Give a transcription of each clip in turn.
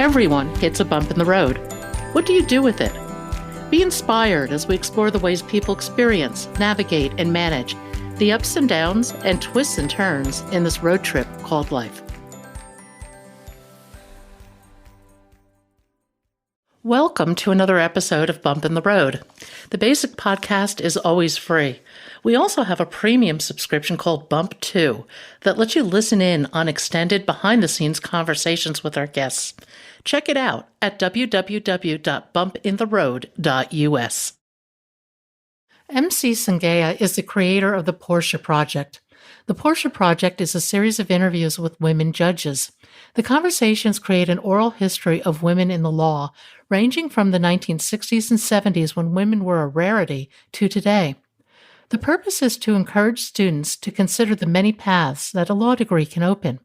Everyone hits a bump in the road. What do you do with it? Be inspired as we explore the ways people experience, navigate, and manage the ups and downs and twists and turns in this road trip called life. Welcome to another episode of Bump in the Road. The basic podcast is always free. We also have a premium subscription called Bump 2 that lets you listen in on extended behind-the-scenes conversations with our guests. Check it out at www.bumpintheroad.us. MC Sungaila is the creator of the Portia Project. The Portia Project is a series of interviews with women judges. The conversations create an oral history of women in the law, ranging from the 1960s and 70s when women were a rarity to today. The purpose is to encourage students to consider the many paths that a law degree can open.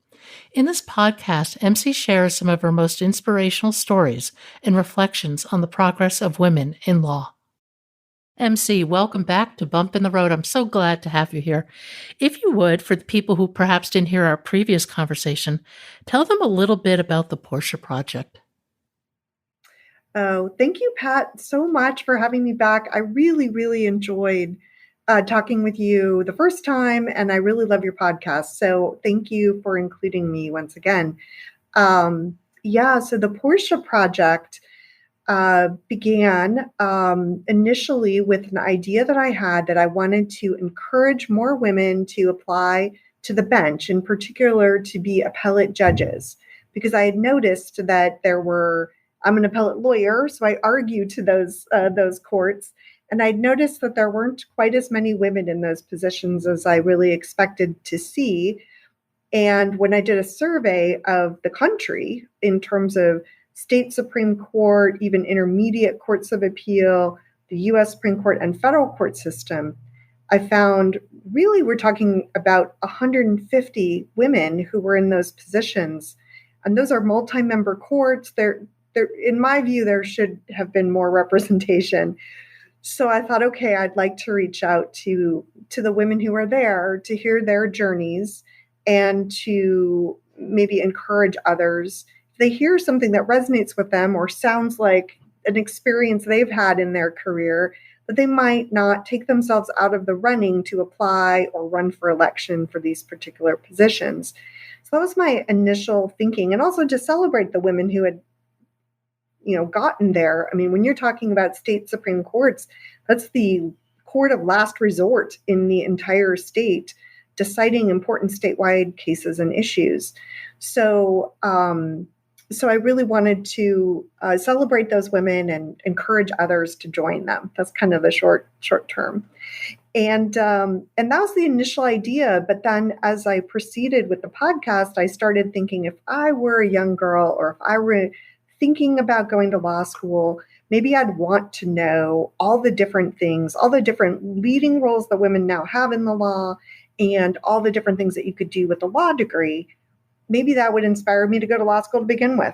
In this podcast, MC shares some of her most inspirational stories and reflections on the progress of women in law. MC, welcome back to Bump in the Road. I'm so glad to have you here. If you would, for the people who perhaps didn't hear our previous conversation, tell them a little bit about the Portia Project. Oh, thank you, Pat, so much for having me back. I really enjoyed talking with you the first time, and I really love your podcast. So thank you for including me once again. So the Portia Project began initially with an idea that I had that I wanted to encourage more women to apply to the bench, in particular to be appellate judges, because I had noticed that I'm an appellate lawyer, so I argue to those courts. And I'd noticed that there weren't quite as many women in those positions as I really expected to see. And when I did a survey of the country in terms of state Supreme Court, even intermediate courts of appeal, the U.S. Supreme Court and federal court system, I found really we're talking about 150 women who were in those positions. And those are multi-member courts. In my view, there should have been more representation. So I thought, okay, I'd like to reach out to the women who are there to hear their journeys and to maybe encourage others. If they hear something that resonates with them or sounds like an experience they've had in their career, that they might not take themselves out of the running to apply or run for election for these particular positions. So that was my initial thinking, and also to celebrate the women who had gotten there. I mean, when you're talking about state Supreme Courts, that's the court of last resort in the entire state, deciding important statewide cases and issues. So I really wanted to celebrate those women and encourage others to join them. That's kind of the short term. And that was the initial idea. But then as I proceeded with the podcast, I started thinking, if I were a young girl, or if I were thinking about going to law school, maybe I'd want to know all the different things, all the different leading roles that women now have in the law, and all the different things that you could do with a law degree. Maybe that would inspire me to go to law school to begin with,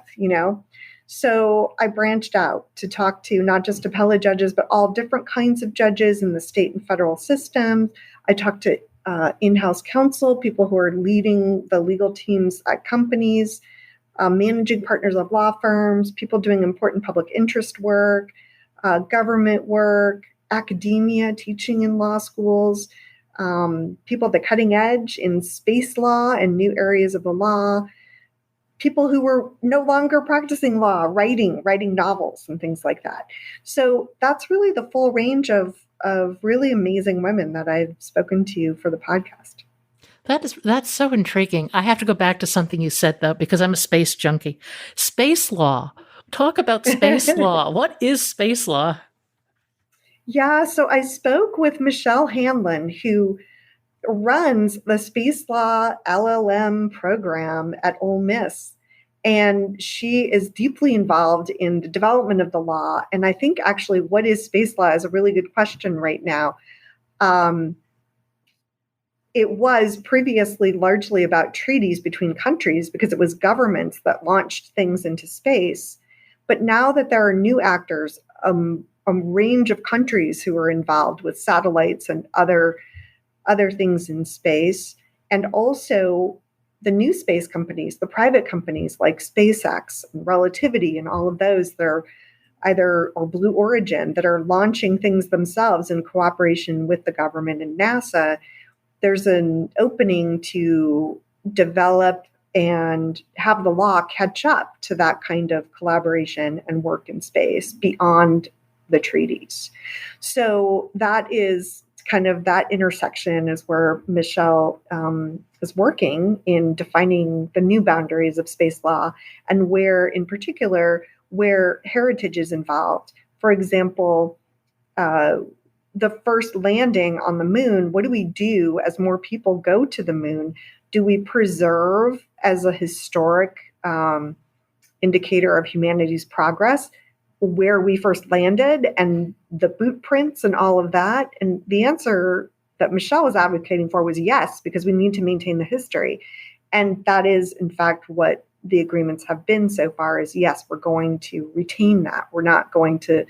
So I branched out to talk to not just appellate judges, but all different kinds of judges in the state and federal systems. I talked to in-house counsel, people who are leading the legal teams at companies, managing partners of law firms, people doing important public interest work, government work, academia, teaching in law schools, people at the cutting edge in space law and new areas of the law, people who were no longer practicing law, writing novels and things like that. So that's really the full range of really amazing women that I've spoken to for the podcast. That's so intriguing. I have to go back to something you said, though, because I'm a space junkie. Space law. Talk about space law. What is space law? Yeah, so I spoke with Michelle Hanlon, who runs the Space Law LLM program at Ole Miss. And she is deeply involved in the development of the law. And I think actually what is space law is a really good question right now. It was previously largely about treaties between countries because it was governments that launched things into space. But now that there are new actors, a range of countries who are involved with satellites and other things in space, and also the new space companies, the private companies like SpaceX and Relativity and all of those, they're either or Blue Origin that are launching things themselves in cooperation with the government and NASA. There's an opening to develop and have the law catch up to that kind of collaboration and work in space beyond the treaties. So that is kind of that intersection is where Michelle is working in defining the new boundaries of space law, and where, in particular, where heritage is involved. For example, the first landing on the moon, what do we do as more people go to the moon? Do we preserve as a historic indicator of humanity's progress where we first landed and the boot prints and all of that? And the answer that Michelle was advocating for was yes, because we need to maintain the history. And that is, in fact, what the agreements have been so far is, yes, we're going to retain that. We're not going to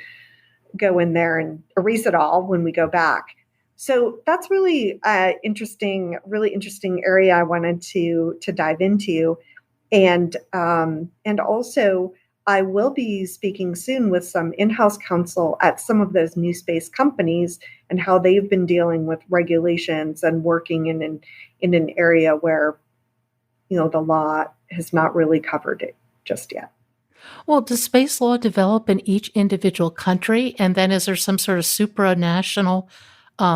go in there and erase it all when we go back. So that's really interesting area I wanted to dive into. And also, I will be speaking soon with some in-house counsel at some of those new space companies and how they've been dealing with regulations and working in an area where, the law has not really covered it just yet. Well, does space law develop in each individual country? And then is there some sort of supranational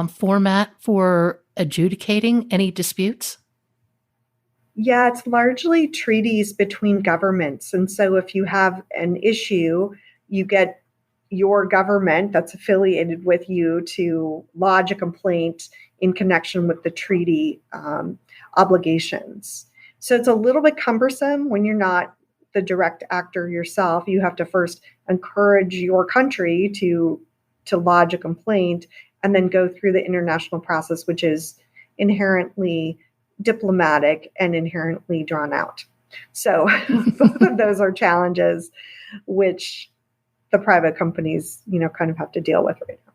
format for adjudicating any disputes? Yeah, it's largely treaties between governments. And so if you have an issue, you get your government that's affiliated with you to lodge a complaint in connection with the treaty obligations. So it's a little bit cumbersome when you're not the direct actor yourself. You have to first encourage your country to lodge a complaint and then go through the international process, which is inherently diplomatic and inherently drawn out. So both of those are challenges which the private companies, kind of have to deal with right now.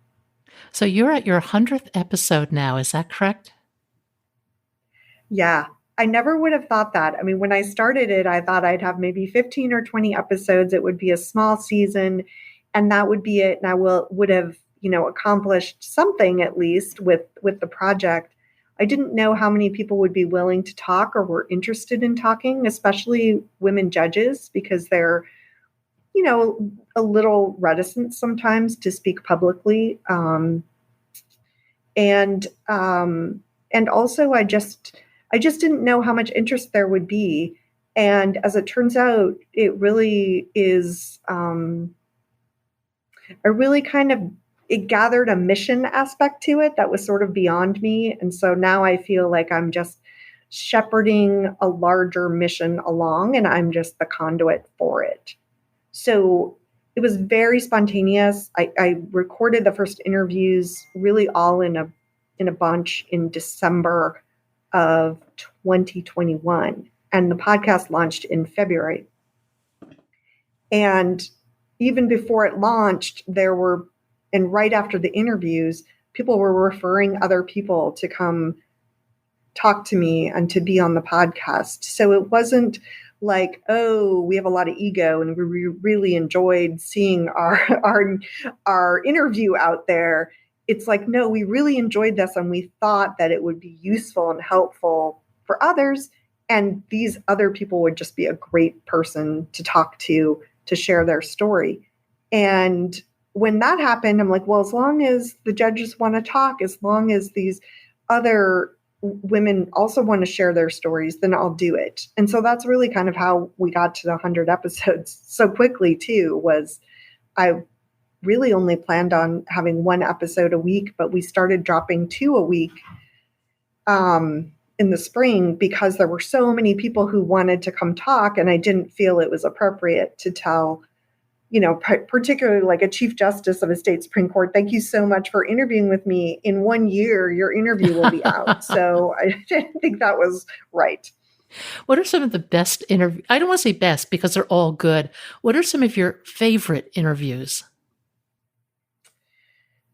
So you're at your 100th episode now, is that correct? Yeah. I never would have thought that. I mean, when I started it, I thought I'd have maybe 15 or 20 episodes. It would be a small season and that would be it. And I would have, accomplished something at least with the project. I didn't know how many people would be willing to talk or were interested in talking, especially women judges, because they're, a little reticent sometimes to speak publicly. And also I just didn't know how much interest there would be. And as it turns out, it really is, it gathered a mission aspect to it that was sort of beyond me. And so now I feel like I'm just shepherding a larger mission along and I'm just the conduit for it. So it was very spontaneous. I recorded the first interviews really all in a bunch in December of 2021. And the podcast launched in February. And even before it launched, and right after the interviews, people were referring other people to come talk to me and to be on the podcast. So it wasn't like, oh, we have a lot of ego and we really enjoyed seeing our interview out there. It's like, no, we really enjoyed this and we thought that it would be useful and helpful for others. And these other people would just be a great person to talk to share their story. And when that happened, I'm like, well, as long as the judges want to talk, as long as these other women also want to share their stories, then I'll do it. And so that's really kind of how we got to the 100 episodes so quickly too, was I really only planned on having one episode a week, but we started dropping 2 a week in the spring because there were so many people who wanted to come talk and I didn't feel it was appropriate to tell, particularly like a Chief Justice of a state Supreme Court, thank you so much for interviewing with me. In 1 year, your interview will be out. So I didn't think that was right. What are some of the best interviews? I don't want to say best because they're all good. What are some of your favorite interviews?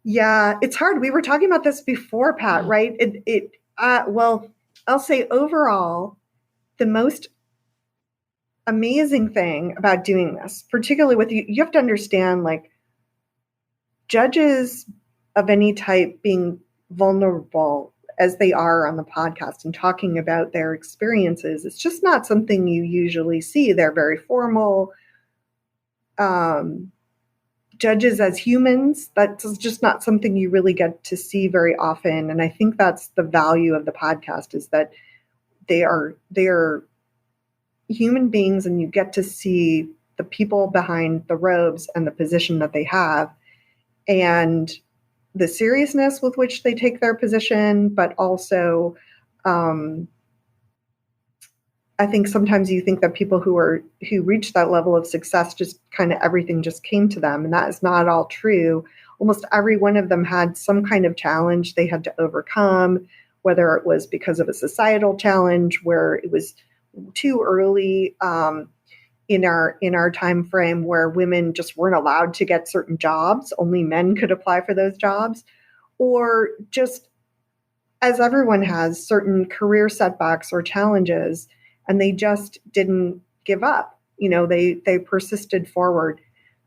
Yeah, it's hard. We were talking about this before, Pat, right? Well, I'll say overall, the most amazing thing about doing this, particularly with you have to understand, like, judges of any type being vulnerable as they are on the podcast and talking about their experiences, it's just not something you usually see. They're very formal. Judges as humans, that's just not something you really get to see very often. And I think that's the value of the podcast, is that they are human beings, and you get to see the people behind the robes and the position that they have, and the seriousness with which they take their position, but also I think sometimes you think that people who reach that level of success, just kind of everything just came to them, and that is not all true. Almost every one of them had some kind of challenge they had to overcome, whether it was because of a societal challenge where it was too early in our time frame where women just weren't allowed to get certain jobs, only men could apply for those jobs, or just, as everyone has, certain career setbacks or challenges, and they just didn't give up. They persisted forward.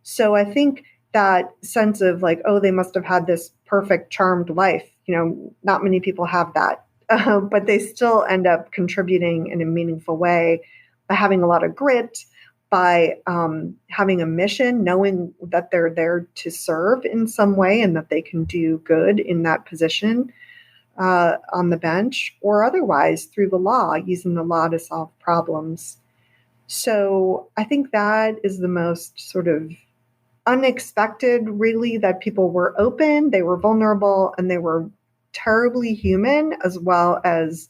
So I think that sense of like, oh, they must have had this perfect, charmed life. Not many people have that, but they still end up contributing in a meaningful way by having a lot of grit, by having a mission, knowing that they're there to serve in some way and that they can do good in that position on the bench, or otherwise through the law, using the law to solve problems. So I think that is the most sort of unexpected, really, that people were open, they were vulnerable, and they were terribly human, as well as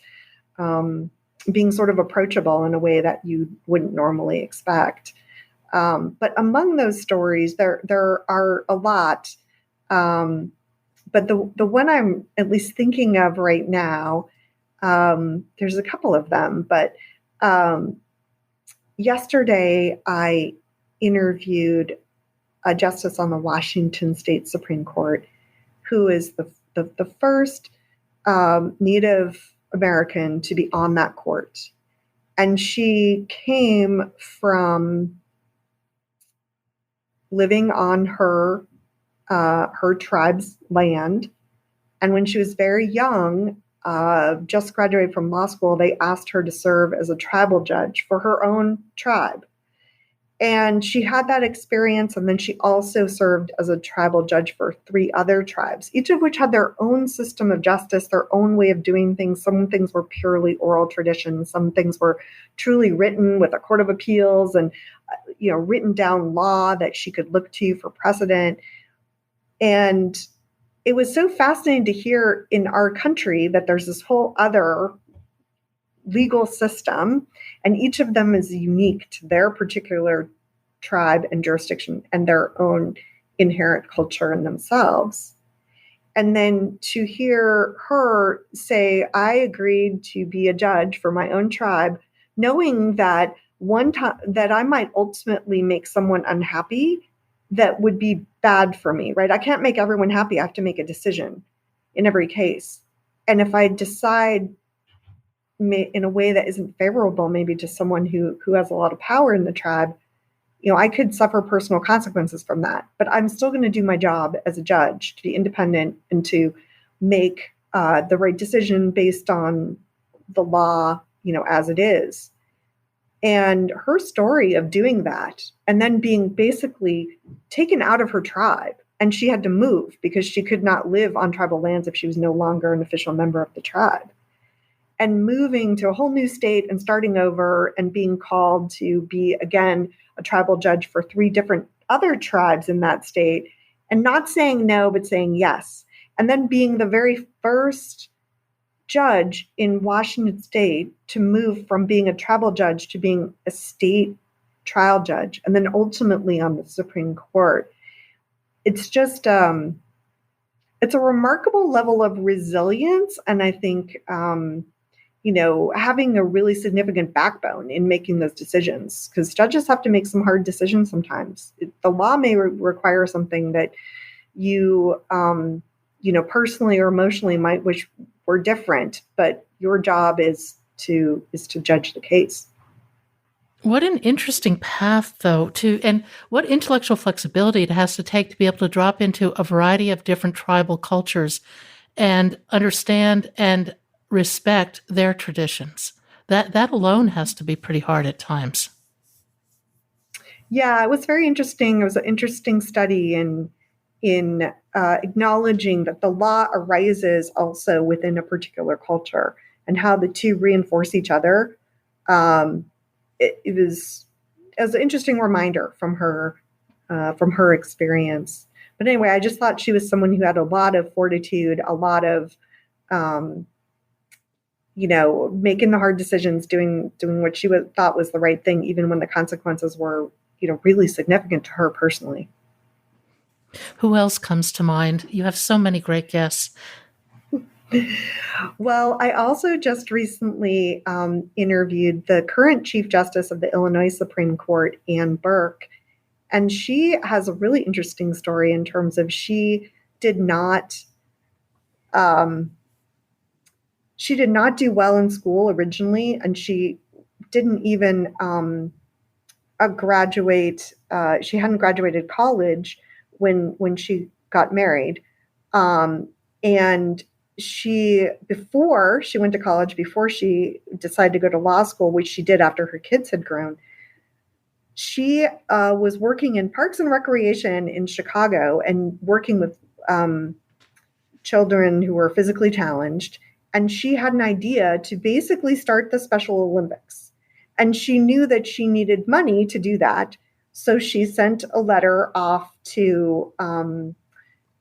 being sort of approachable in a way that you wouldn't normally expect. But among those stories, there are a lot. But the one I'm at least thinking of right now, there's a couple of them. But yesterday, I interviewed a justice on the Washington State Supreme Court, who is the first Native American to be on that court. And she came from living on her tribe's land. And when she was very young, just graduated from law school, they asked her to serve as a tribal judge for her own tribe. And she had that experience, and then she also served as a tribal judge for 3 other tribes, each of which had their own system of justice, their own way of doing things. Some things were purely oral traditions. Some things were truly written with a court of appeals and written down law that she could look to for precedent. And it was so fascinating to hear in our country that there's this whole other legal system, and each of them is unique to their particular tribe and jurisdiction and their own inherent culture in themselves. And then to hear her say, I agreed to be a judge for my own tribe, knowing that one time that I might ultimately make someone unhappy that would be bad for me, right? I can't make everyone happy. I have to make a decision in every case. And if I decide in a way that isn't favorable, maybe to someone who has a lot of power in the tribe, I could suffer personal consequences from that. But I'm still going to do my job as a judge, to be independent and to make the right decision based on the law, as it is. And her story of doing that, and then being basically taken out of her tribe, and she had to move because she could not live on tribal lands if she was no longer an official member of the tribe. And moving to a whole new state and starting over and being called to be, again, a tribal judge for 3 different other tribes in that state, and not saying no, but saying yes. And then being the very first judge in Washington State to move from being a tribal judge to being a state trial judge, and then ultimately on the Supreme Court. It's just, it's a remarkable level of resilience. And I think, having a really significant backbone in making those decisions, because judges have to make some hard decisions sometimes. The law may require something that you, personally or emotionally might wish were different, but your job is to judge the case. What an interesting path, though, and what intellectual flexibility it has to take to be able to drop into a variety of different tribal cultures and understand and respect their traditions. That alone has to be pretty hard at times. Yeah, it was very interesting. It was an interesting study in acknowledging that the law arises also within a particular culture and how the two reinforce each other. It was an interesting reminder from her experience. But anyway, I just thought she was someone who had a lot of fortitude, a lot of making the hard decisions, doing what she thought was the right thing, even when the consequences were really significant to her personally. Who else comes to mind? You have so many great guests. Well, I also just recently interviewed the current Chief Justice of the Illinois Supreme Court, Ann Burke, and she has a really interesting story in terms of she did not do well in school originally, and she didn't even graduate. She hadn't graduated college when she got married, and before she went to college, before she decided to go to law school, which she did after her kids had grown, she was working in Parks and Recreation in Chicago and working with children who were physically challenged. And she had an idea to basically start the Special Olympics. And she knew that she needed money to do that. So she sent a letter off to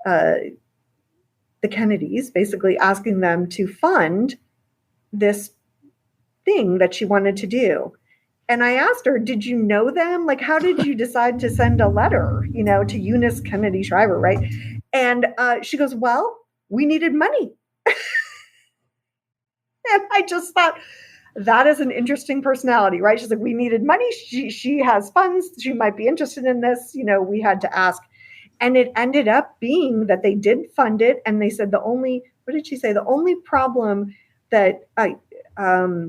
the Kennedys, basically asking them to fund this thing that she wanted to do. And I asked her, did you know them? Like, how did you decide to send a letter, to Eunice Kennedy Shriver, right? And she goes, well, we needed money. And I just thought, that is an interesting personality, right? She's like, we needed money. She has funds. She might be interested in this. We had to ask. And it ended up being that they did fund it. And they said what did she say? The only problem that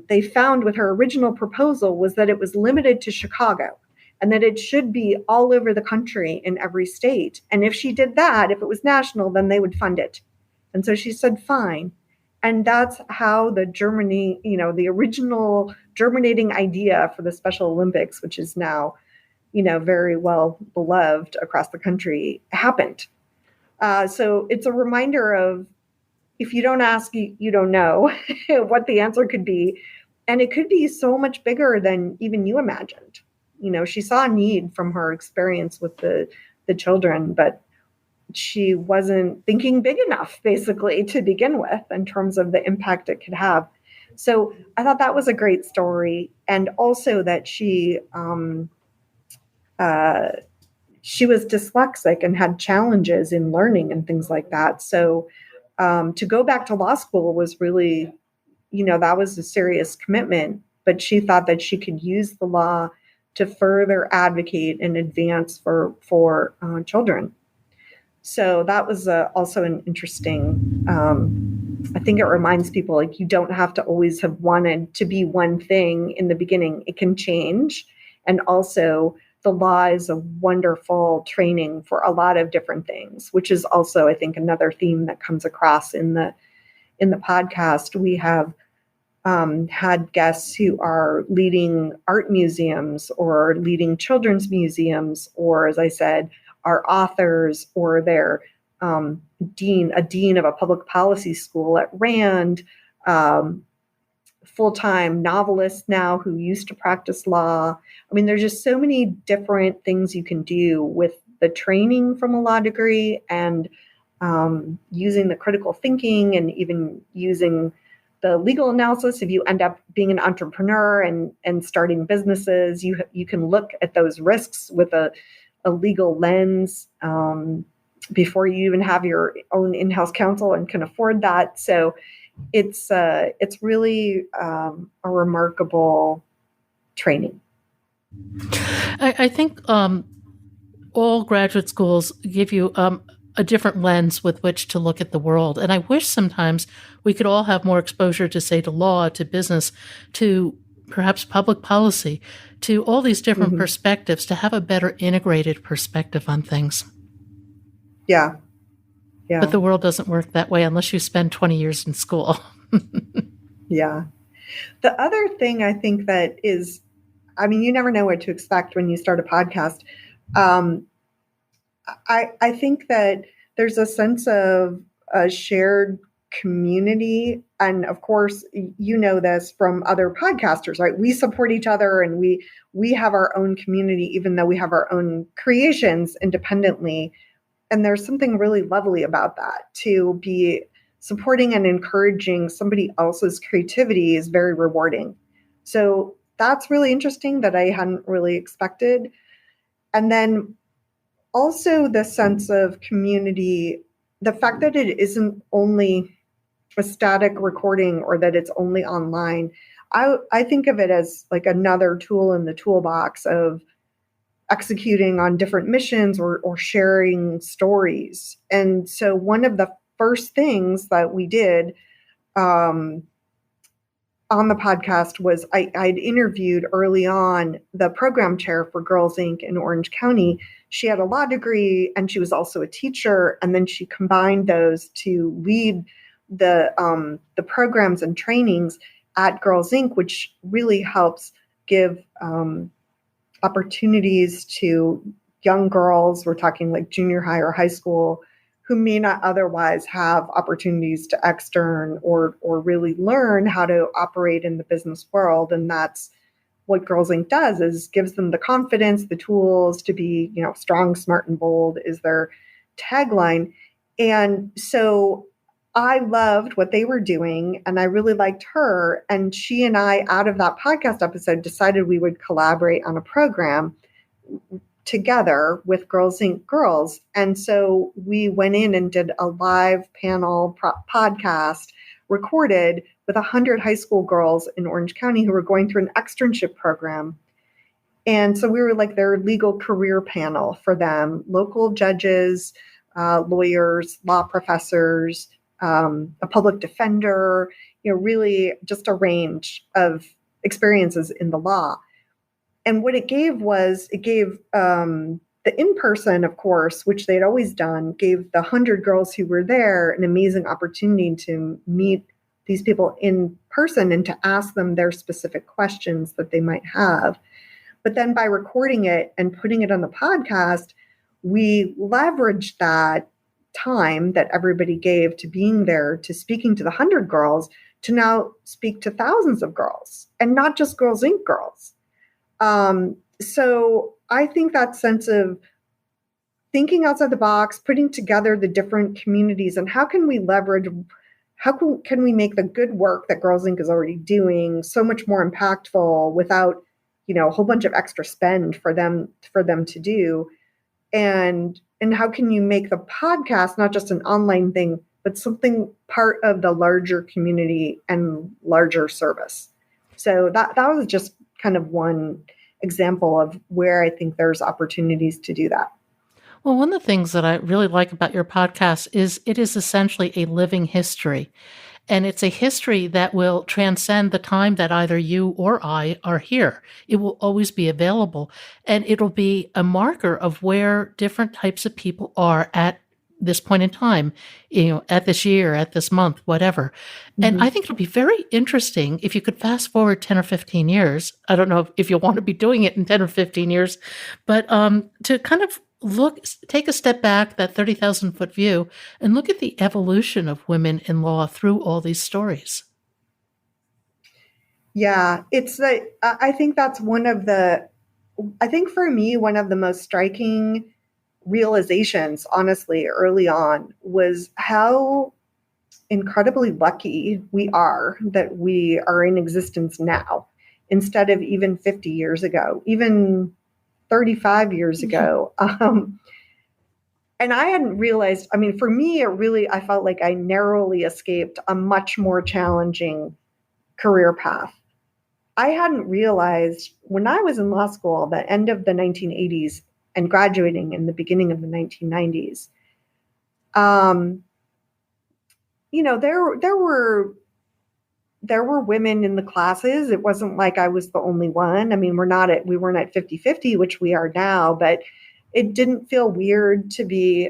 they found with her original proposal was that it was limited to Chicago and that it should be all over the country in every state. And if she did that, if it was national, then they would fund it. And so she said, fine. And that's how the original germinating idea for the Special Olympics, which is now, very well beloved across the country, happened. So it's a reminder of, if you don't ask, you don't know what the answer could be. And it could be so much bigger than even you imagined. She saw a need from her experience with the children, but she wasn't thinking big enough, basically, to begin with, in terms of the impact it could have. So I thought that was a great story. And also that she was dyslexic and had challenges in learning and things like that. So to go back to law school was really, that was a serious commitment. But she thought that she could use the law to further advocate and advance for children. So that was also an interesting, I think it reminds people, like, you don't have to always have wanted to be one thing in the beginning. It can change. And also the law is a wonderful training for a lot of different things, which is also, I think, another theme that comes across in the podcast. We have had guests who are leading art museums or leading children's museums, or, as I said, are authors, or they're a dean of a public policy school at Rand, full-time novelists now who used to practice law. I mean, there's just so many different things you can do with the training from a law degree, and using the critical thinking, and even using the legal analysis. If you end up being an entrepreneur and starting businesses, you can look at those risks with a legal lens before you even have your own in-house counsel and can afford that. So it's really a remarkable training. I think all graduate schools give you a different lens with which to look at the world. And I wish sometimes we could all have more exposure to, say, to law, to business, to perhaps public policy, to all these different perspectives, to have a better integrated perspective on things. Yeah. Yeah. But the world doesn't work that way unless you spend 20 years in school. Yeah. The other thing I think that is, I mean, you never know what to expect when you start a podcast. I think that there's a sense of a shared community. And of course, you know this from other podcasters, right? We support each other and we have our own community, even though we have our own creations independently. And there's something really lovely about that. To be supporting and encouraging somebody else's creativity is very rewarding. So that's really interesting that I hadn't really expected. And then also the sense of community, the fact that it isn't only a static recording or that it's only online. I think of it as like another tool in the toolbox of executing on different missions or sharing stories. And so one of the first things that we did on the podcast was I'd interviewed early on the program chair for Girls Inc. in Orange County. She had a law degree and she was also a teacher. And then she combined those to lead the programs and trainings at Girls Inc., which really helps give opportunities to young girls. We're talking like junior high or high school, who may not otherwise have opportunities to extern or really learn how to operate in the business world. And that's what Girls Inc. does, is gives them the confidence, the tools to be, strong, smart, and bold is their tagline. And so I loved what they were doing and I really liked her. And she and I, out of that podcast episode, decided we would collaborate on a program together with Girls Inc. girls. And so we went in and did a live panel podcast recorded with 100 high school girls in Orange County who were going through an externship program. And so we were like their legal career panel for them, local judges, lawyers, law professors, a public defender, really just a range of experiences in the law. And what it gave was, the in-person, of course, which they'd always done, gave the 100 girls who were there an amazing opportunity to meet these people in person and to ask them their specific questions that they might have. But then by recording it and putting it on the podcast, we leveraged that time that everybody gave to being there, to speaking to the 100 girls, to now speak to thousands of girls, and not just Girls Inc. girls. So I think that sense of thinking outside the box, putting together the different communities, and how can we leverage, can we make the good work that Girls Inc. is already doing so much more impactful without, a whole bunch of extra spend for them to do. And how can you make the podcast not just an online thing, but something part of the larger community and larger service? So that was just kind of one example of where I think there's opportunities to do that. Well, one of the things that I really like about your podcast is it is essentially a living history. And it's a history that will transcend the time that either you or I are here. It will always be available. And it'll be a marker of where different types of people are at this point in time, at this year, at this month, whatever. And I think it'll be very interesting if you could fast forward 10 or 15 years. I don't know if you'll want to be doing it in 10 or 15 years, but to kind of take a step back, that 30,000-foot view, and look at the evolution of women in law through all these stories. Yeah, I think that's I think for me, one of the most striking realizations, honestly, early on, was how incredibly lucky we are that we are in existence now, instead of even 50 years ago, even 35 years ago. And I hadn't realized, for me, I felt like I narrowly escaped a much more challenging career path. I hadn't realized when I was in law school, the end of the 1980s and graduating in the beginning of the 1990s, Um, there were women in the classes. It wasn't like I was the only one. I mean, we weren't at 50-50, which we are now, but it didn't feel weird to be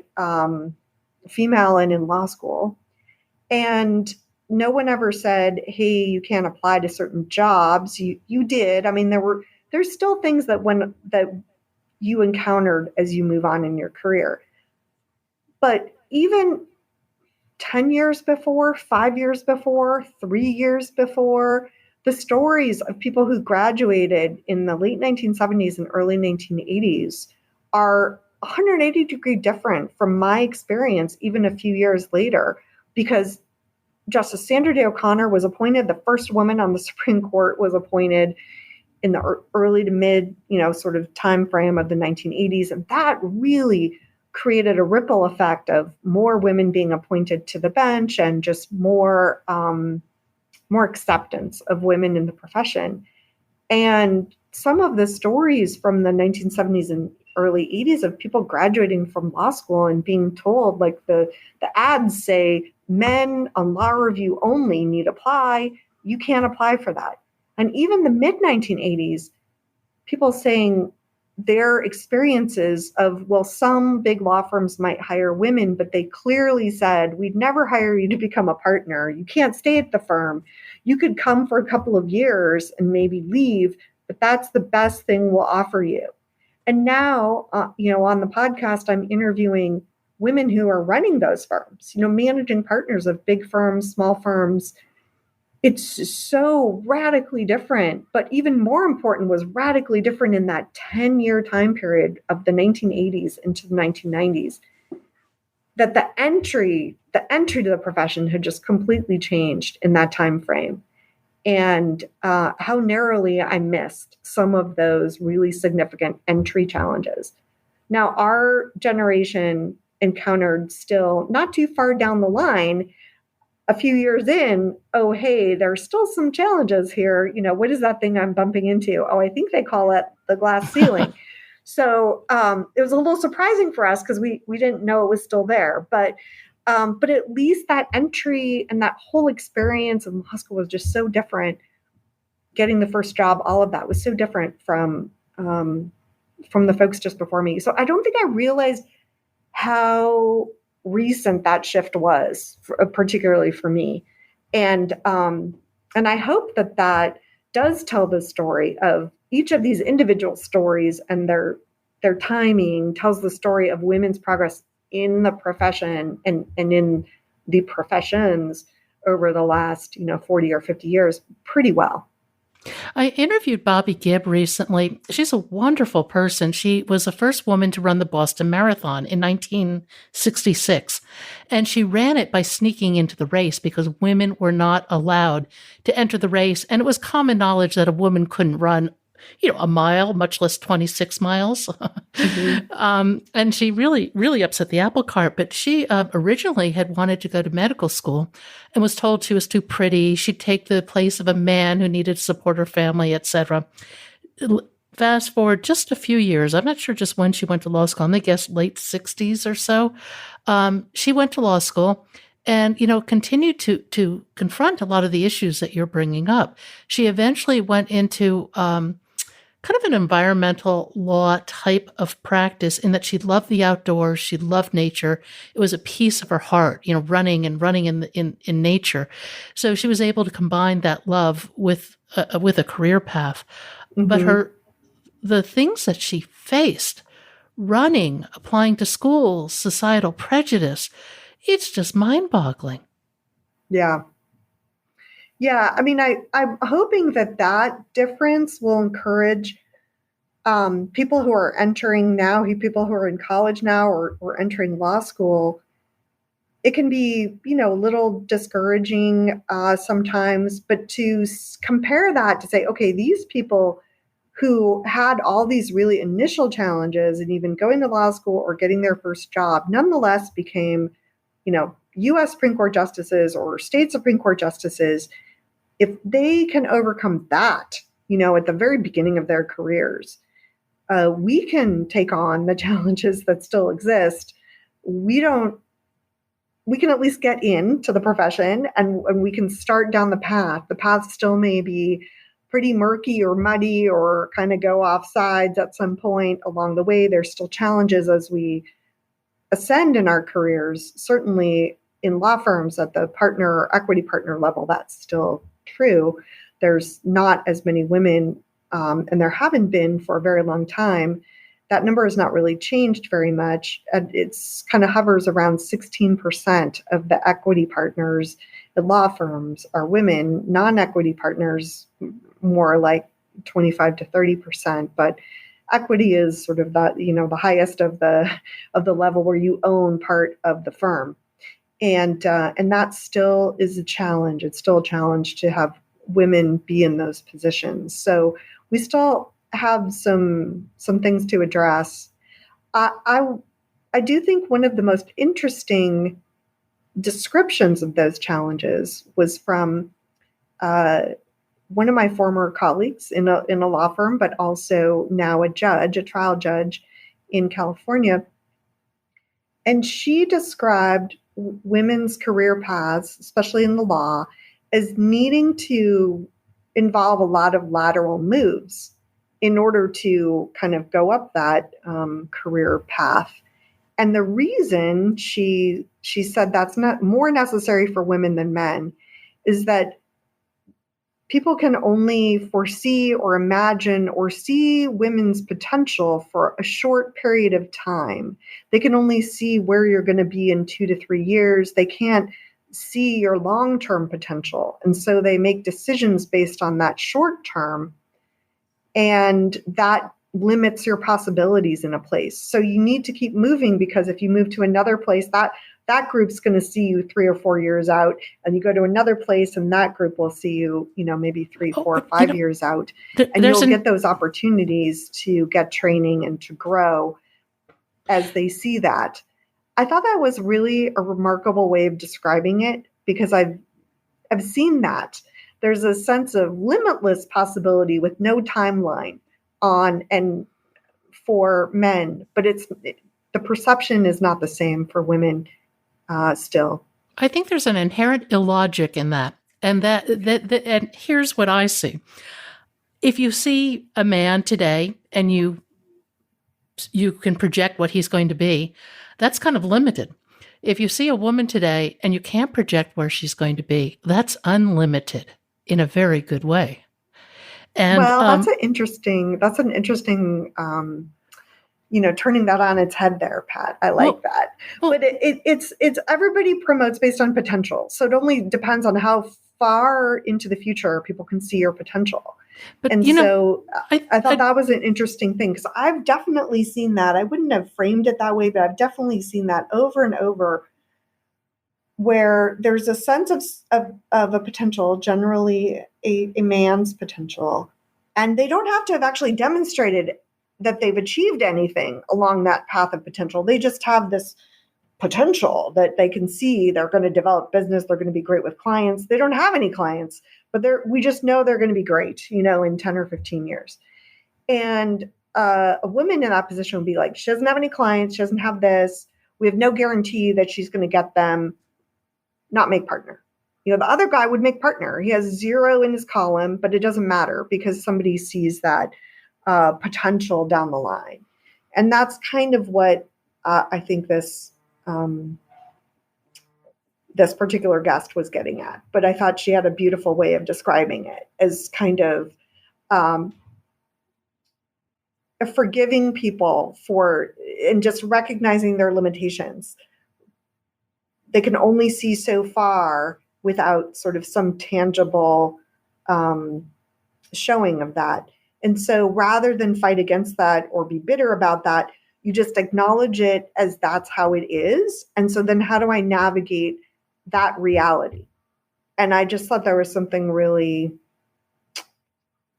female and in law school. And no one ever said, hey, you can't apply to certain jobs. You did. I mean, there's still things that you encountered as you move on in your career. But even 10 years before, 5 years before, 3 years before, the stories of people who graduated in the late 1970s and early 1980s are 180-degree different from my experience even a few years later, because Justice Sandra Day O'Connor was appointed, the first woman on the Supreme Court was appointed in the early to mid, sort of time frame of the 1980s. And that really created a ripple effect of more women being appointed to the bench and just more acceptance of women in the profession. And some of the stories from the 1970s and early 80s of people graduating from law school and being told, like the ads say, men on law review only need apply. You can't apply for that. And even the mid 1980s, people saying their experiences of, well, some big law firms might hire women, but they clearly said, we'd never hire you to become a partner. You can't stay at the firm. You could come for a couple of years and maybe leave, but that's the best thing we'll offer you. And now, on the podcast, I'm interviewing women who are running those firms, managing partners of big firms, small firms. It's so radically different, but even more important was radically different in that 10-year time period of the 1980s into the 1990s, that the entry to the profession had just completely changed in that time frame. And how narrowly I missed some of those really significant entry challenges. Now, our generation encountered, still not too far down the line, a few years in, oh, hey, there's still some challenges here. What is that thing I'm bumping into? Oh, I think they call it the glass ceiling. So it was a little surprising for us because we didn't know it was still there. But at least that entry and that whole experience in law school was just so different. Getting the first job, all of that was so different from the folks just before me. So I don't think I realized how recent that shift was, particularly for me. And I hope that does tell the story of each of these individual stories, and their timing tells the story of women's progress in the profession and in the professions over the last 40 or 50 years pretty well. I interviewed Bobby Gibb recently. She's a wonderful person. She was the first woman to run the Boston Marathon in 1966, and she ran it by sneaking into the race because women were not allowed to enter the race, and it was common knowledge that a woman couldn't run a mile, much less 26 miles. Mm-hmm. And she really, really upset the apple cart. But she originally had wanted to go to medical school and was told she was too pretty. She'd take the place of a man who needed to support her family, etc. Fast forward just a few years. I'm not sure just when she went to law school. I guess late 60s or so. She went to law school and, continued to confront a lot of the issues that you're bringing up. She eventually went into kind of an environmental law type of practice, in that she loved the outdoors, she loved nature. It was a piece of her heart, running in nature. So she was able to combine that love with a career path. Mm-hmm. But the things that she faced, running, applying to schools, societal prejudice, it's just mind-boggling. Yeah. Yeah, I mean, I'm hoping that difference will encourage people who are entering now, people who are in college now or entering law school. It can be, a little discouraging sometimes, but to compare that to say, okay, these people who had all these really initial challenges and even going to law school or getting their first job, nonetheless became, U.S. Supreme Court justices or state Supreme Court justices. If they can overcome that, at the very beginning of their careers, we can take on the challenges that still exist. We don't we can at least get into the profession, and we can start down the path. The path still may be pretty murky or muddy or kind of go off sides at some point along the way. There's still challenges as we ascend in our careers. Certainly in law firms at the partner or equity partner level, that's still true. There's not as many women, and there haven't been for a very long time. That number has not really changed very much. It's kind of hovers around 16% of the equity partners at law firms are women. Non-equity partners, more like 25 to 30%. But equity is sort of the highest of the level where you own part of the firm, and that still is a challenge. It's still a challenge to have women be in those positions. So we still have some things to address. I do think one of the most interesting descriptions of those challenges was from one of my former colleagues in a law firm, but also now a trial judge in California. And she described women's career paths, especially in the law, as needing to involve a lot of lateral moves in order to kind of go up that career path. And the reason she said that's not more necessary for women than men is that people can only foresee or imagine or see women's potential for a short period of time. They can only see where you're going to be in 2 to 3 years. They can't see your long-term potential. And so they make decisions based on that short term, and that limits your possibilities in a place. So you need to keep moving, because if you move to another place, that group's going to see you 3 or 4 years out, and you go to another place and that group will see you, maybe 3, 4, 5 years out, and you'll get those opportunities to get training and to grow as they see that. I thought that was really a remarkable way of describing it, because I've seen that. There's a sense of limitless possibility with no timeline on and for men, but the perception is not the same for women still. I think there's an inherent illogic in that. And and here's what I see. If you see a man today and you can project what he's going to be, that's kind of limited. If you see a woman today and you can't project where she's going to be, that's unlimited in a very good way. And that's an interesting turning that on its head there, Pat. I like that. But it's everybody promotes based on potential. So it only depends on how far into the future people can see your potential. But I thought that was an interesting thing, because I've definitely seen that. I wouldn't have framed it that way, but I've definitely seen that over and over, where there's a sense of a potential, generally a man's potential, and they don't have to have actually demonstrated that they've achieved anything along that path of potential. They just have this potential that they can see. They're going to develop business. They're going to be great with clients. They don't have any clients, but we just know they're going to be great, in 10 or 15 years. And a woman in that position would be like, she doesn't have any clients. She doesn't have this. We have no guarantee that she's going to get them. Not make partner. The other guy would make partner. He has 0 in his column, but it doesn't matter, because somebody sees that potential down the line. And that's kind of what I think this particular guest was getting at. But I thought she had a beautiful way of describing it as kind of forgiving people and just recognizing their limitations. They can only see so far without sort of some tangible showing of that. And so rather than fight against that or be bitter about that, you just acknowledge it as that's how it is. And so then how do I navigate that reality? And I just thought there was something really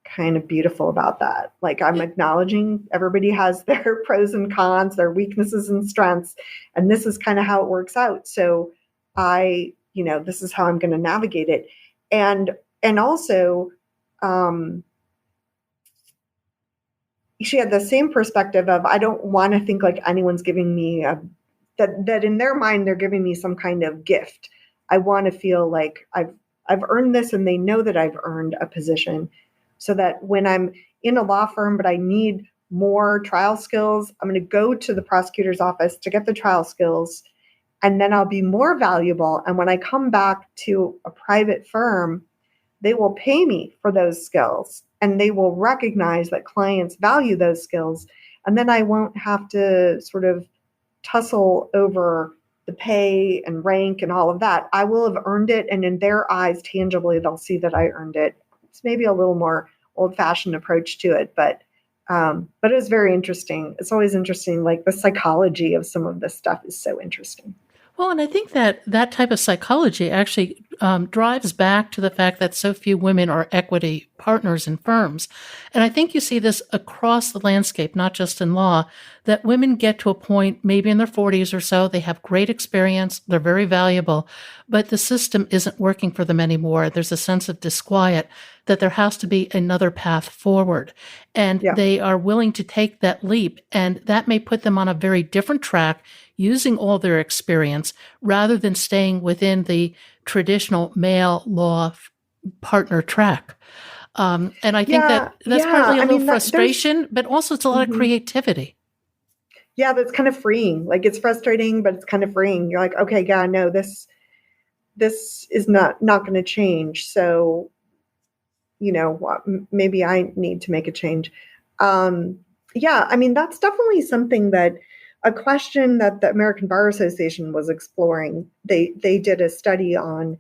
kind of beautiful about that. Like, I'm acknowledging everybody has their pros and cons, their weaknesses and strengths, and this is kind of how it works out. So this is how I'm going to navigate it. And also, she had the same perspective of, I don't want to think like anyone's giving me a that in their mind they're giving me some kind of gift. I want to feel like I've earned this, and they know that I've earned a position, so that when I'm in a law firm but I need more trial skills, I'm going to go to the prosecutor's office to get the trial skills, and then I'll be more valuable. And when I come back to a private firm, they will pay me for those skills, and they will recognize that clients value those skills. And then I won't have to sort of tussle over the pay and rank and all of that. I will have earned it. And in their eyes, tangibly, they'll see that I earned it. It's maybe a little more old-fashioned approach to it, but it was very interesting. It's always interesting. Like, the psychology of some of this stuff is so interesting. Well, and I think that that type of psychology actually drives back to the fact that so few women are equity partners in firms. And I think you see this across the landscape, not just in law, that women get to a point, maybe in their 40s or so, they have great experience, they're very valuable, but the system isn't working for them anymore. There's a sense of disquiet that there has to be another path forward. And they are willing to take that leap. And that may put them on a very different track, using all their experience rather than staying within the traditional male law partner track. And I think that's partly a little frustration, but also it's a lot of creativity. Yeah, that's kind of freeing. Like, it's frustrating, but it's kind of freeing. You're like, okay, yeah, no, this is not going to change. So, maybe I need to make a change. That's definitely something that a question that the American Bar Association was exploring. They did a study on,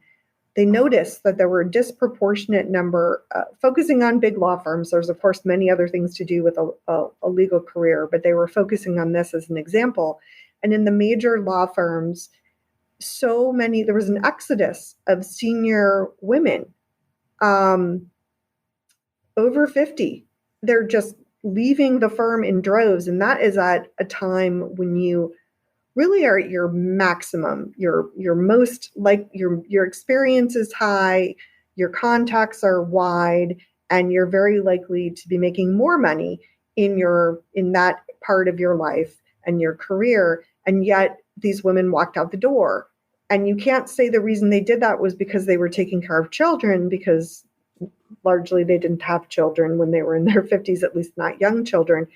they noticed that there were a disproportionate number, focusing on big law firms. There's, of course, many other things to do with a legal career, but they were focusing on this as an example. And in the major law firms, there was an exodus of senior women, over 50. They're just leaving the firm in droves. And that is at a time when you really are at your maximum. You're most, like, your experience is high, your contacts are wide, and you're very likely to be making more money in that part of your life and your career. And yet these women walked out the door. And you can't say the reason they did that was because they were taking care of children, because largely they didn't have children when they were in their 50s, at least not young children.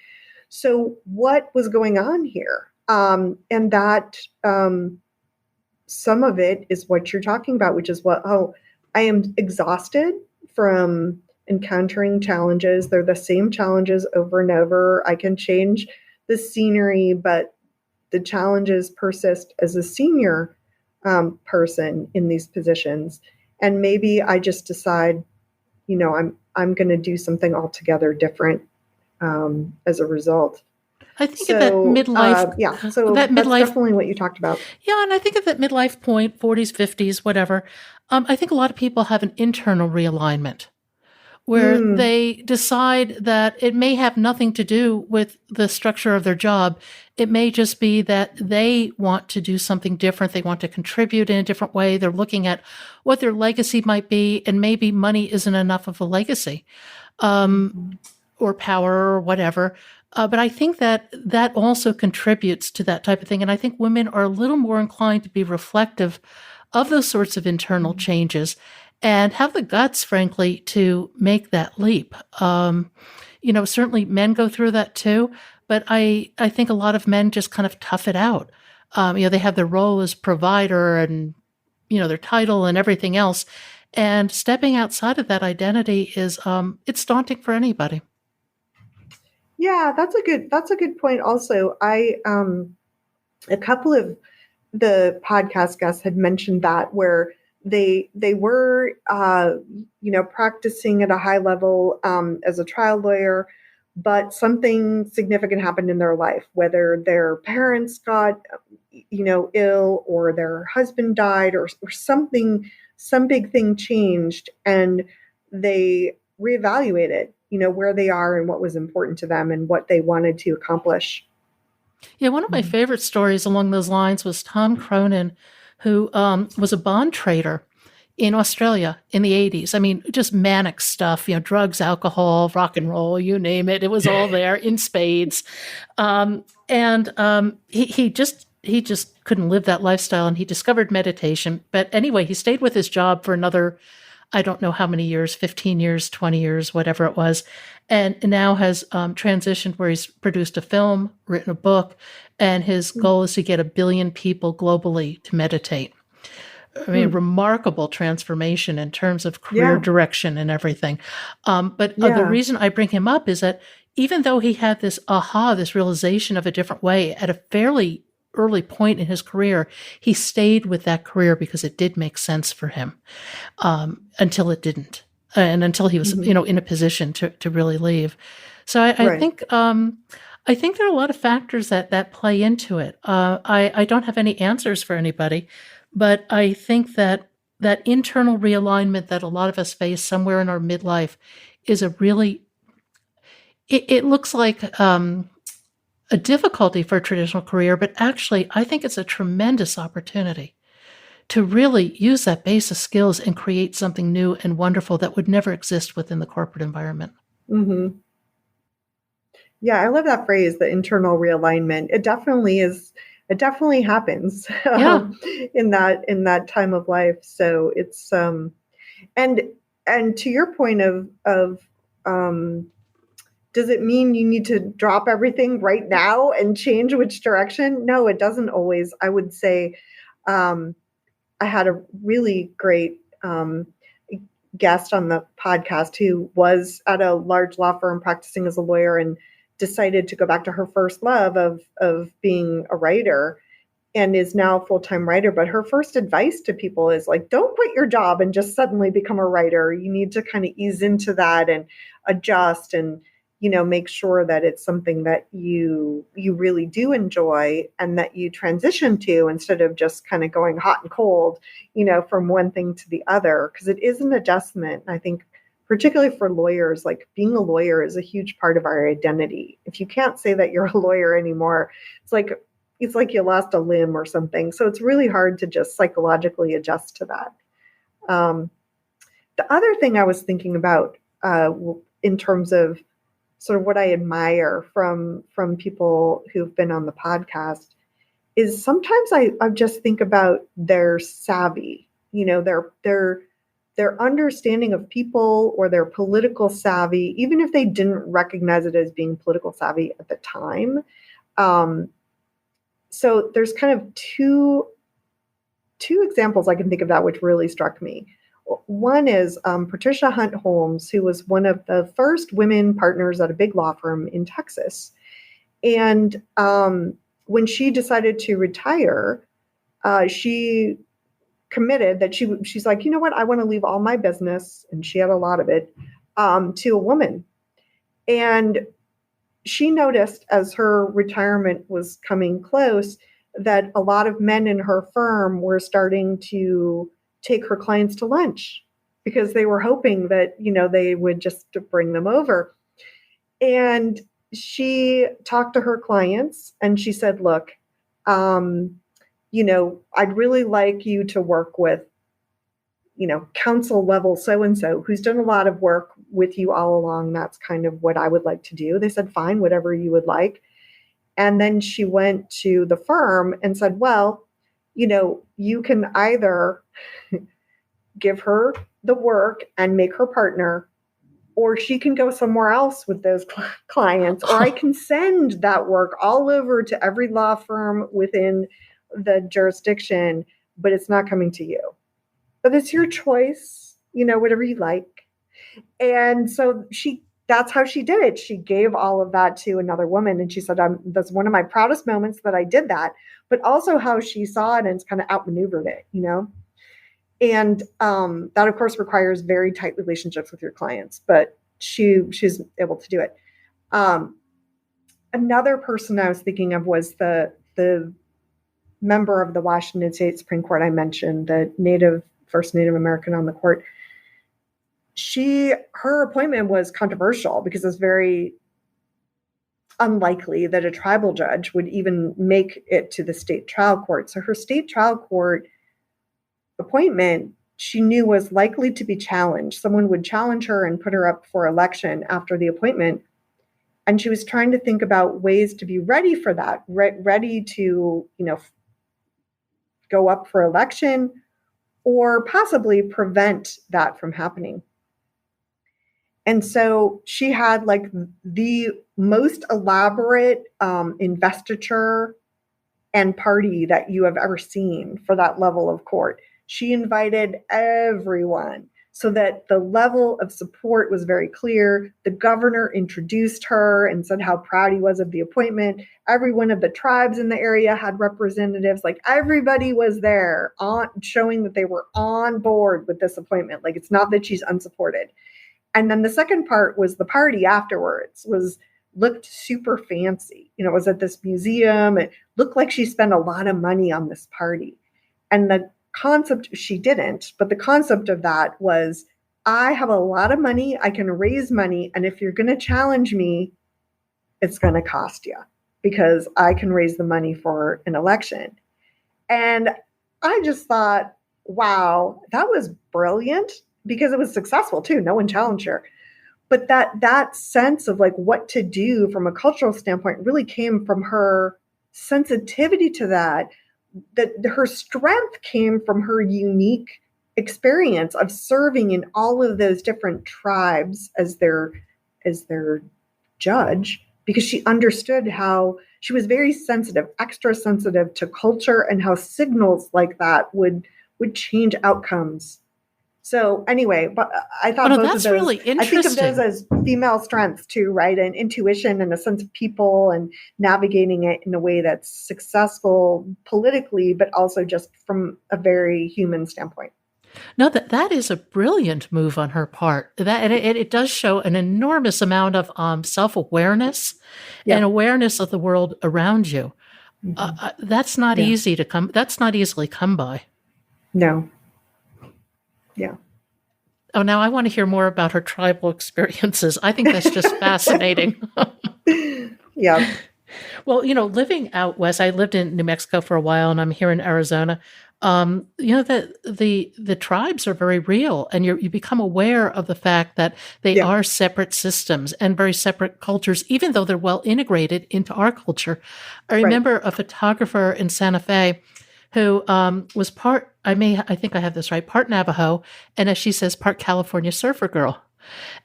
So what was going on here? And that some of it is what you're talking about, which is I am exhausted from encountering challenges. They're the same challenges over and over. I can change the scenery, but the challenges persist as a senior person in these positions. And maybe I just decide, I'm going to do something altogether different as a result. I think of that midlife. So that's definitely what you talked about. Yeah, and I think of that midlife point, 40s, 50s, whatever. I think a lot of people have an internal realignment where they decide that it may have nothing to do with the structure of their job. It may just be that they want to do something different. They want to contribute in a different way. They're looking at what their legacy might be, and maybe money isn't enough of a legacy, or power or whatever. But I think that also contributes to that type of thing. And I think women are a little more inclined to be reflective of those sorts of internal changes and have the guts, frankly, to make that leap. Certainly men go through that too, but I think a lot of men just kind of tough it out. They have their role as provider and, their title and everything else. And stepping outside of that identity is, it's daunting for anybody. Yeah, that's a good point. Also, a couple of the podcast guests had mentioned that, where they were, practicing at a high level as a trial lawyer, but something significant happened in their life, whether their parents got, ill, or their husband died, or something, some big thing changed, and they reevaluated, where they are and what was important to them and what they wanted to accomplish. Yeah, one of my favorite stories along those lines was Tom Cronin, who was a bond trader in Australia in the 80s. I mean, just manic stuff, drugs, alcohol, rock and roll, you name it. It was all there in spades. And he just he just couldn't live that lifestyle, and he discovered meditation. But anyway, he stayed with his job for another, I don't know how many years, 15 years, 20 years, whatever it was, and now has transitioned where he's produced a film, written a book, and his goal is to get 1 billion people globally to meditate. I mean, remarkable transformation in terms of career direction and everything. But the reason I bring him up is that even though he had this this realization of a different way at a fairly early point in his career, he stayed with that career because it did make sense for him until it didn't, and until he was, in a position to really leave. So I think there are a lot of factors that play into it. I don't have any answers for anybody, but I think that internal realignment that a lot of us face somewhere in our midlife is a really, it looks like a difficulty for a traditional career, but actually I think it's a tremendous opportunity to really use that base of skills and create something new and wonderful that would never exist within the corporate environment. Mm-hmm. Yeah, I love that phrase, the internal realignment. It definitely is. It definitely happens in that time of life. So it's and to your point of does it mean you need to drop everything right now and change which direction? No, it doesn't always. I would say I had a really great guest on the podcast who was at a large law firm practicing as a lawyer and decided to go back to her first love of being a writer, and is now a full-time writer. But her first advice to people is like, don't quit your job and just suddenly become a writer. You need to kind of ease into that and adjust and, make sure that it's something that you really do enjoy and that you transition to, instead of just kind of going hot and cold, from one thing to the other, because it is an adjustment. And I think particularly for lawyers, like being a lawyer is a huge part of our identity. If you can't say that you're a lawyer anymore, it's like you lost a limb or something. So it's really hard to just psychologically adjust to that. The other thing I was thinking about in terms of sort of what I admire from people who've been on the podcast is sometimes I just think about their savvy, their understanding of people or their political savvy, even if they didn't recognize it as being political savvy at the time. So there's kind of two examples I can think of that which really struck me. One is Patricia Hunt Holmes, who was one of the first women partners at a big law firm in Texas. And when she decided to retire, she committed that she's like, you know what, I want to leave all my business, and she had a lot of it, to a woman. And she noticed as her retirement was coming close that a lot of men in her firm were starting to take her clients to lunch because they were hoping that, they would just bring them over. And she talked to her clients and she said, look, I'd really like you to work with, counsel level so-and-so who's done a lot of work with you all along. That's kind of what I would like to do. They said, fine, whatever you would like. And then she went to the firm and said, well, you can either give her the work and make her partner, or she can go somewhere else with those clients, or I can send that work all over to every law firm within the jurisdiction, but it's not coming to you. But it's your choice, whatever you like. And so that's how she did it. She gave all of that to another woman. And she said, that's one of my proudest moments that I did that, but also how she saw it and kind of outmaneuvered it, And that, of course, requires very tight relationships with your clients, but she's able to do it. Another person I was thinking of was the member of the Washington State Supreme Court I mentioned, the first Native American on the court. Her appointment was controversial because it's very unlikely that a tribal judge would even make it to the state trial court. So her state trial court appointment, she knew, was likely to be challenged. Someone would challenge her and put her up for election after the appointment. And she was trying to think about ways to be ready for that, ready to, go up for election or possibly prevent that from happening. And so she had like the most elaborate investiture and party that you have ever seen for that level of court. She invited everyone so that the level of support was very clear. The governor introduced her and said how proud he was of the appointment. Every one of the tribes in the area had representatives. Like everybody was there showing that they were on board with this appointment. Like it's not that she's unsupported. And then the second part was the party afterwards looked super fancy. It was at this museum. It looked like she spent a lot of money on this party. And the concept, she didn't, but the concept of that was, I have a lot of money, I can raise money, and if you're going to challenge me, it's going to cost you because I can raise the money for an election. And I just thought, wow, that was brilliant because it was successful too. No one challenged her. But that sense of like what to do from a cultural standpoint really came from her sensitivity to that her strength came from her unique experience of serving in all of those different tribes as their judge, because she understood how she was very sensitive, extra sensitive to culture and how signals like that would change outcomes. So anyway, but I thought both of those, really interesting. I think of those as female strengths too, right? And intuition and a sense of people and navigating it in a way that's successful politically, but also just from a very human standpoint. No, that is a brilliant move on her part. And it does show an enormous amount of self-awareness and awareness of the world around you. Mm-hmm. That's not easy to come. That's not easily come by. No. Yeah. Oh, now I want to hear more about her tribal experiences. I think that's just fascinating. Yeah. Well, living out west, I lived in New Mexico for a while, and I'm here in Arizona. The tribes are very real, and you become aware of the fact that they are separate systems and very separate cultures, even though they're well integrated into our culture. I remember a photographer in Santa Fe who was part, I think I have this right, part Navajo, and as she says, part California surfer girl.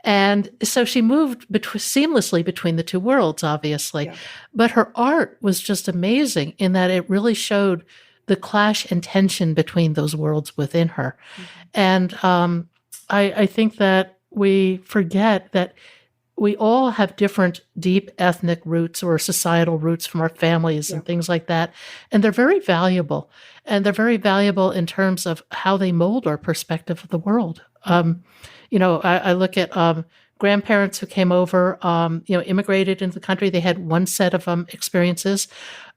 And so she moved seamlessly between the two worlds, obviously. Yeah. But her art was just amazing in that it really showed the clash and tension between those worlds within her. Mm-hmm. And I think that we forget that we all have different deep ethnic roots or societal roots from our families and things like that. And they're very valuable. And they're very valuable in terms of how they mold our perspective of the world. I look at grandparents who came over, immigrated into the country. They had one set of experiences.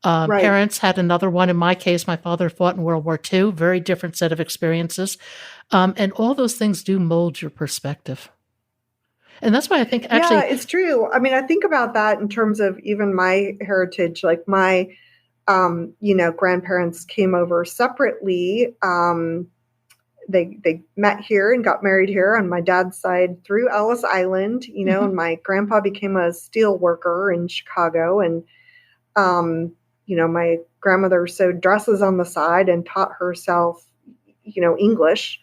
Parents had another one. In my case, my father fought in World War II, very different set of experiences. And all those things do mold your perspective. And that's why I think actually... Yeah, it's true. I mean, I think about that in terms of even my heritage, like my, grandparents came over separately. They met here and got married here on my dad's side through Ellis Island, mm-hmm. and my grandpa became a steel worker in Chicago. And, my grandmother sewed dresses on the side and taught herself, English.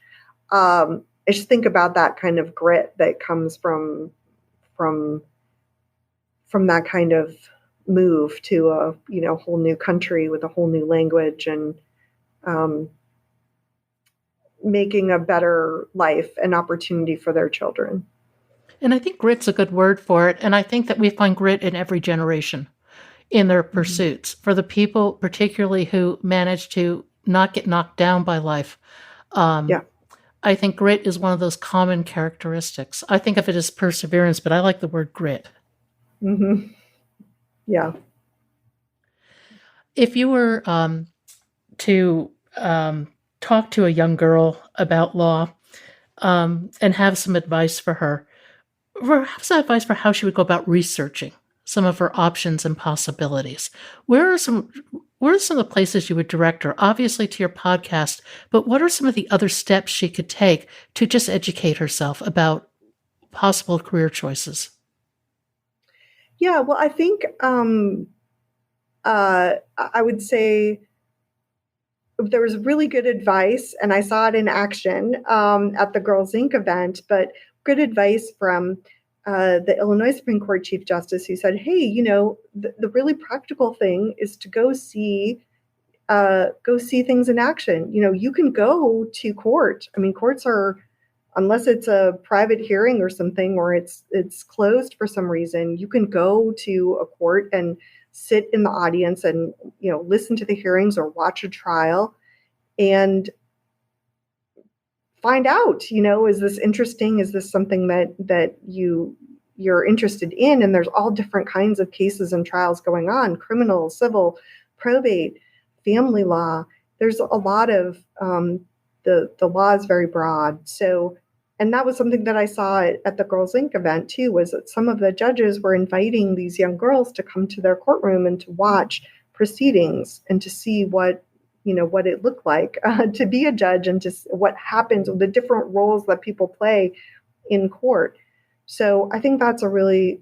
I just think about that kind of grit that comes from that kind of move to a whole new country with a whole new language and making a better life and opportunity for their children. And I think grit's a good word for it. And I think that we find grit in every generation in their pursuits. Mm-hmm. For the people particularly who manage to not get knocked down by life. I think grit is one of those common characteristics. I think of it as perseverance, but I like the word grit. Mm-hmm. Yeah. If you were to talk to a young girl about law and have some advice for her, perhaps advice for how she would go about researching some of her options and possibilities, where are some of the places you would direct her? Obviously to your podcast, but what are some of the other steps she could take to just educate herself about possible career choices? Yeah, well, I think I would say there was really good advice, and I saw it in action at the Girls Inc. event, but good advice from the Illinois Supreme Court Chief Justice, who said, hey, the really practical thing is to go see things in action. You can go to court. I mean, courts are, unless it's a private hearing or something, or it's closed for some reason, you can go to a court and sit in the audience and listen to the hearings or watch a trial and find out, is this interesting? Is this something that you're interested in? And there's all different kinds of cases and trials going on: criminal, civil, probate, family law. There's a lot of the law is very broad. So, and that was something that I saw at the Girls Inc. event too, was that some of the judges were inviting these young girls to come to their courtroom and to watch proceedings and to see what it looked like to be a judge, and just what happens, the different roles that people play in court. So I think that's a really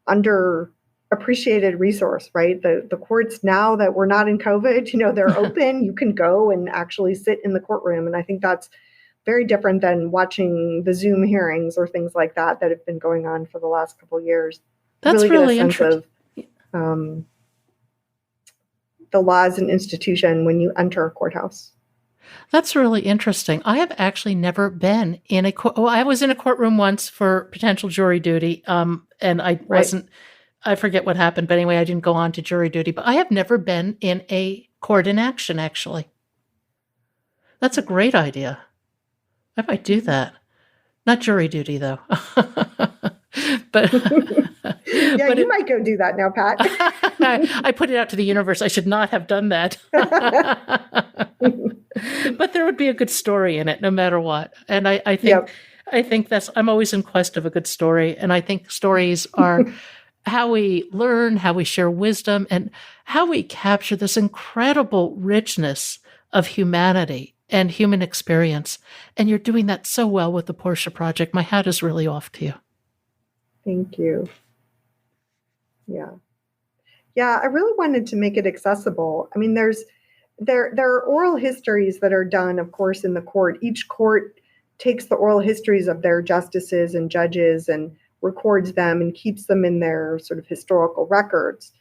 underappreciated resource, right? The courts, now that we're not in COVID, they're open. You can go and actually sit in the courtroom. And I think that's very different than watching the Zoom hearings or things like that have been going on for the last couple of years. That's really interesting. The law as an institution when you enter a courthouse. That's really interesting. I have actually never been in a court. Well, I was in a courtroom once for potential jury duty, and I wasn't. I forget what happened, but anyway, I didn't go on to jury duty. But I have never been in a court in action. Actually, that's a great idea. I might do that. Not jury duty though. But yeah, but you might go do that now, Pat. I put it out to the universe. I should not have done that. But there would be a good story in it, no matter what. And I think I'm always in quest of a good story. And I think stories are how we learn, how we share wisdom, and how we capture this incredible richness of humanity and human experience. And you're doing that so well with the Portia Project. My hat is really off to you. Thank you. Yeah. Yeah, I really wanted to make it accessible. I mean, there are oral histories that are done, of course, in the court. Each court takes the oral histories of their justices and judges and records them and keeps them in their sort of historical records.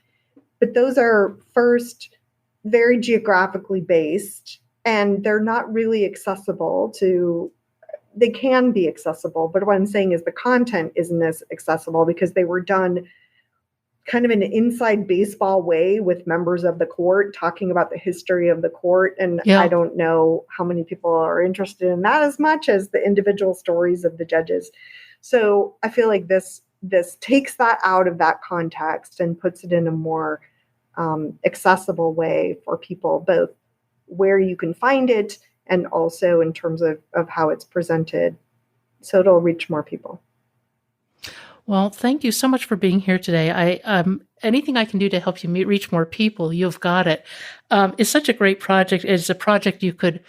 But those are first very geographically based, and they're not really accessible to. They can be accessible, but what I'm saying is the content isn't as accessible because they were done kind of in an inside baseball way with members of the court talking about the history of the court. And I don't know how many people are interested in that as much as the individual stories of the judges. So I feel like this takes that out of that context and puts it in a more accessible way for people, both where you can find it and also in terms of how it's presented. So it'll reach more people. Well, thank you so much for being here today. Anything I can do to help you reach more people, you've got it. It's such a great project. It's a project you could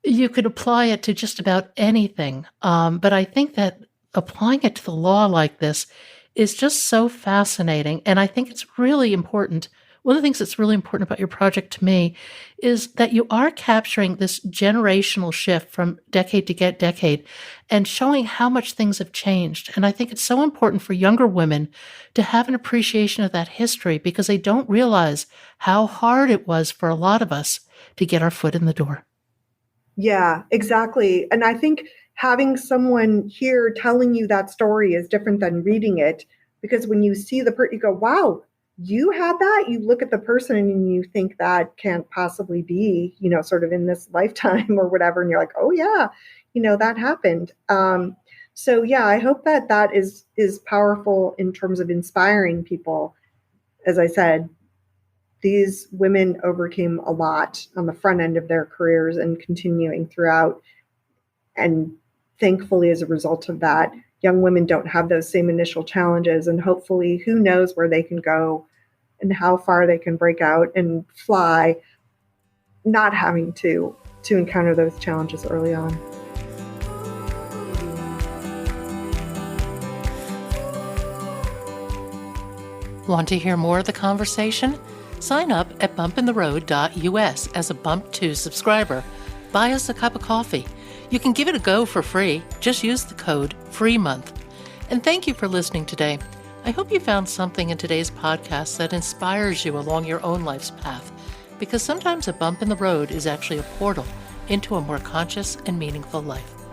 apply it to just about anything. But I think that applying it to the law like this is just so fascinating. And I think it's really important. One of the things that's really important about your project to me is that you are capturing this generational shift from decade to decade and showing how much things have changed. And I think it's so important for younger women to have an appreciation of that history because they don't realize how hard it was for a lot of us to get our foot in the door. Yeah, exactly. And I think having someone here telling you that story is different than reading it, because when you see you go, wow, you had that. You look at the person and you think that can't possibly be, sort of in this lifetime or whatever. And you're like, oh yeah, that happened. So yeah, I hope that is powerful in terms of inspiring people. As I said, these women overcame a lot on the front end of their careers and continuing throughout. And thankfully, as a result of that, young women don't have those same initial challenges, and hopefully who knows where they can go and how far they can break out and fly, not having to encounter those challenges early on. Want to hear more of the conversation? Sign up at bumpintheroad.us as a Bump 2 subscriber. Buy us a cup of coffee. You can give it a go for free. Just use the code FREEMONTH. And thank you for listening today. I hope you found something in today's podcast that inspires you along your own life's path, because sometimes a bump in the road is actually a portal into a more conscious and meaningful life.